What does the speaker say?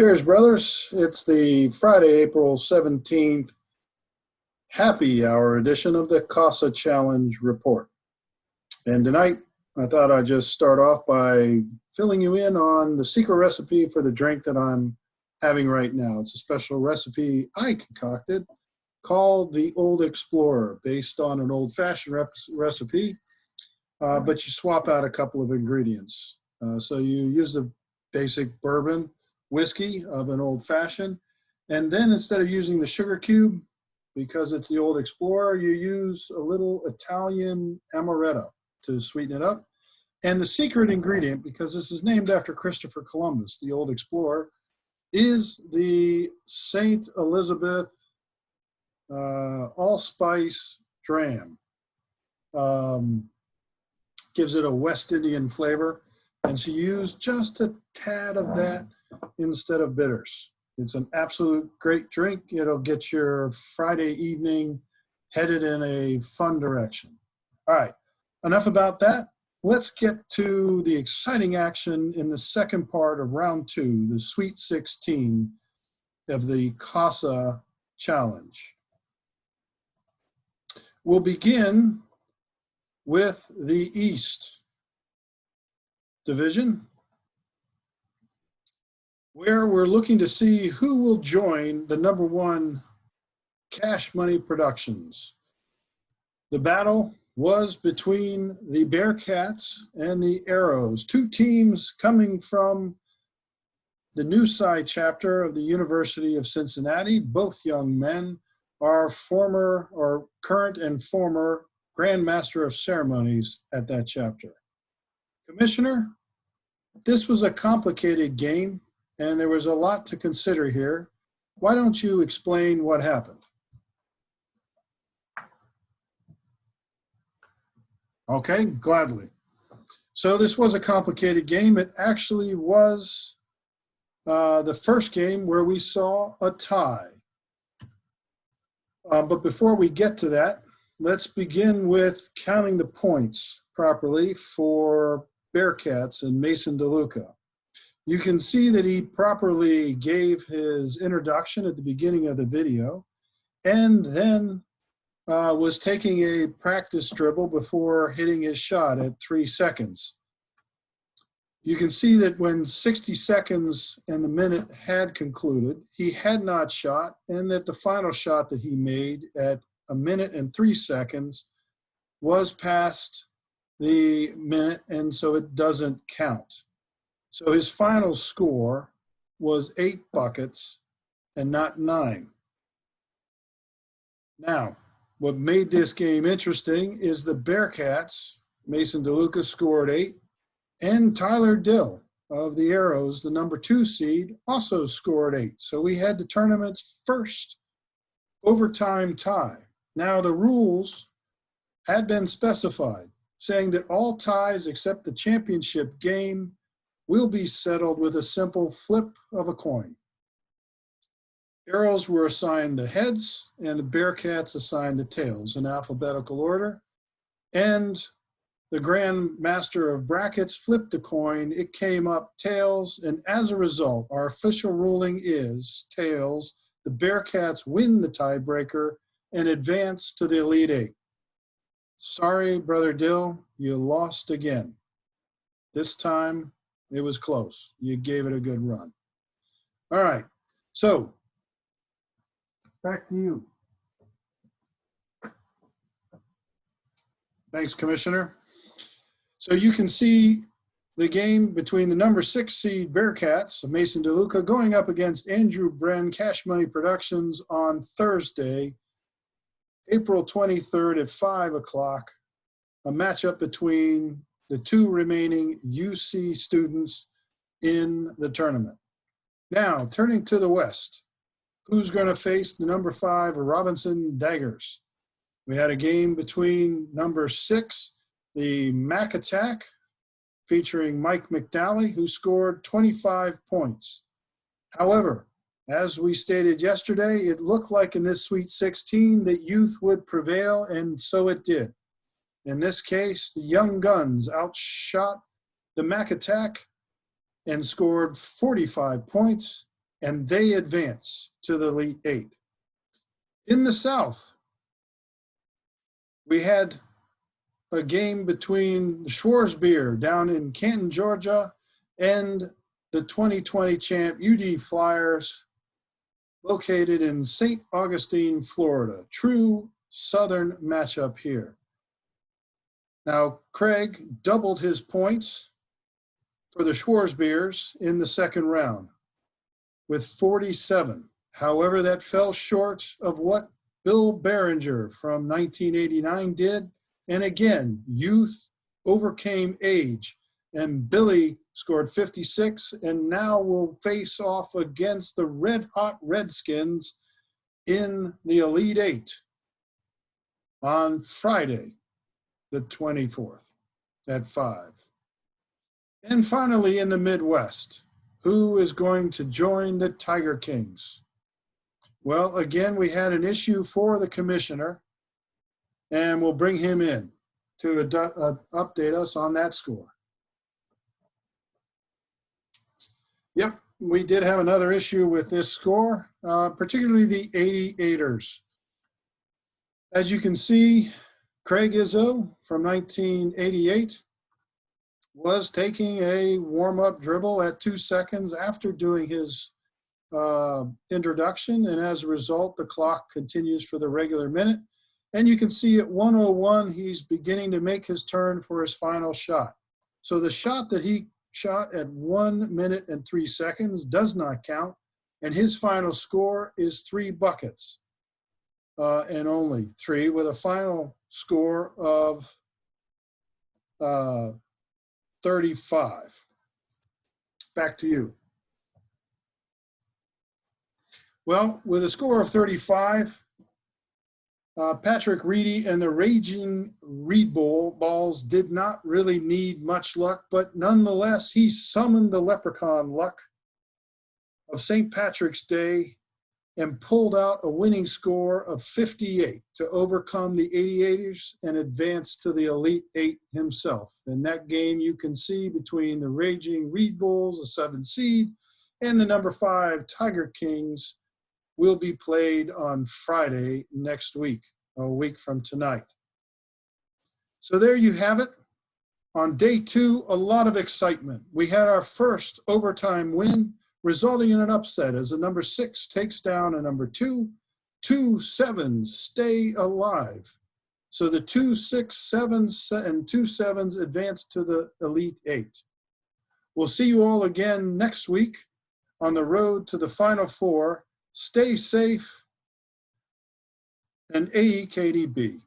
Cheers, brothers. It's the Friday, April 17th, happy hour edition of the Cossa Challenge Report. And tonight, I thought I'd just start off by filling you in on the secret recipe for the drink that I'm having right now. It's a special recipe I concocted called the Old Explorer, based on an old-fashioned recipe, but you swap out a couple of ingredients. So you use the basic bourbon whiskey of an old-fashioned, and then instead of using the sugar cube, because it's the Old Explorer, you use a little Italian amaretto to sweeten it up. And the secret ingredient, because this is named after Christopher Columbus, the Old Explorer, is the St. Elizabeth allspice dram. Gives it a West Indian flavor, and so you use just a tad of that instead of bitters. It's an absolute great drink. It'll get your Friday evening headed in a fun direction. All right, enough about that. Let's get to the exciting action in the second part of round two, the Sweet 16 of the Cossa Challenge. We'll begin with the East Division, where we're looking to see who will join the #1 Cash Money Productions. The battle was between the Bearcats and the Arrows, two teams coming from the New Side chapter of the University of Cincinnati. Both young men are former or current and former Grand Master of Ceremonies at that chapter. Commissioner, this was a complicated game, and there was a lot to consider here. Why don't you explain what happened? Okay, gladly. So this was a complicated game. It actually was the first game where we saw a tie. But before we get to that, let's begin with counting the points properly for Bearcats and Mason DeLuca. You can see that he properly gave his introduction at the beginning of the video, and then was taking a practice dribble before hitting his shot at 3 seconds. You can see that when 60 seconds and the minute had concluded, he had not shot, and that the final shot that he made at 1 minute and 3 seconds was past the minute, and so it doesn't count. So his final score was 8 buckets and not 9. Now, what made this game interesting is the Bearcats, Mason DeLuca scored 8, and Tyler Dill of the Arrows, the #2 seed, also scored 8. So we had the tournament's first overtime tie. Now the rules had been specified, saying that all ties except the championship game will be settled with a simple flip of a coin. Arrows were assigned the heads, and the Bearcats assigned the tails in alphabetical order. And the Grand Master of Brackets flipped the coin. It came up tails, and as a result, our official ruling is tails. The Bearcats win the tiebreaker and advance to the Elite Eight. Sorry, Brother Dill, you lost again. This time, it was close. You gave it a good run. All right, so back to you. Thanks, Commissioner. So you can see the game between the #6 seed Bearcats of Mason DeLuca going up against Andrew Bren, Cash Money Productions, on Thursday, April 23rd at 5 o'clock, a matchup between the two remaining UC students in the tournament. Now, turning to the West, who's going to face the #5 Robinson Daggers? We had a game between #6, the Mac Attack, featuring Mike McNally, who scored 25 points. However, as we stated yesterday, it looked like in this Sweet 16 that youth would prevail, and so it did. In this case, the Young Guns outshot the Mac Attack and scored 45 points, and they advance to the Elite Eight. In the South, we had a game between the Schwarzbier down in Canton, Georgia, and the 2020 champ UD Flyers, located in St. Augustine, Florida. True Southern matchup here. Now, Craig doubled his points for the Schwarzbiers in the second round with 47. However, that fell short of what Bill Behringer from 1989 did. And again, youth overcame age, and Billy scored 56 and now will face off against the Red Hot Redskins in the Elite Eight on Friday, the 24th at 5. And finally, in the Midwest, who is going to join the Tiger Kings? Well, again, we had an issue for the commissioner, and we'll bring him in to update us on that score. Yep, we did have another issue with this score, particularly the 88ers. As you can see, Craig Izzo from 1988 was taking a warm-up dribble at 2 seconds after doing his introduction, and as a result, the clock continues for the regular minute. And you can see at 1:01, he's beginning to make his turn for his final shot. So the shot that he shot at 1 minute and 3 seconds does not count, and his final score is 3 buckets, and only 3, with a final score of 35. Back to you. Well, with a score of 35, Patrick Reedy and the Raging Reed Balls did not really need much luck, but nonetheless, he summoned the leprechaun luck of St. Patrick's Day and pulled out a winning score of 58 to overcome the 88ers and advance to the Elite Eight himself. In that game, you can see between the Raging Reed Bulls, the 7th seed, and the number 5 Tiger Kings, will be played on Friday next week, a week from tonight. So there you have it. On day 2, a lot of excitement. We had our first overtime win, resulting in an upset as a number 6 takes down a number 2. 2 7s stay alive. So the 2 6 7s and 2 7s advance to the Elite Eight. We'll see you all again next week on the road to the Final Four. Stay safe, and AEKDB.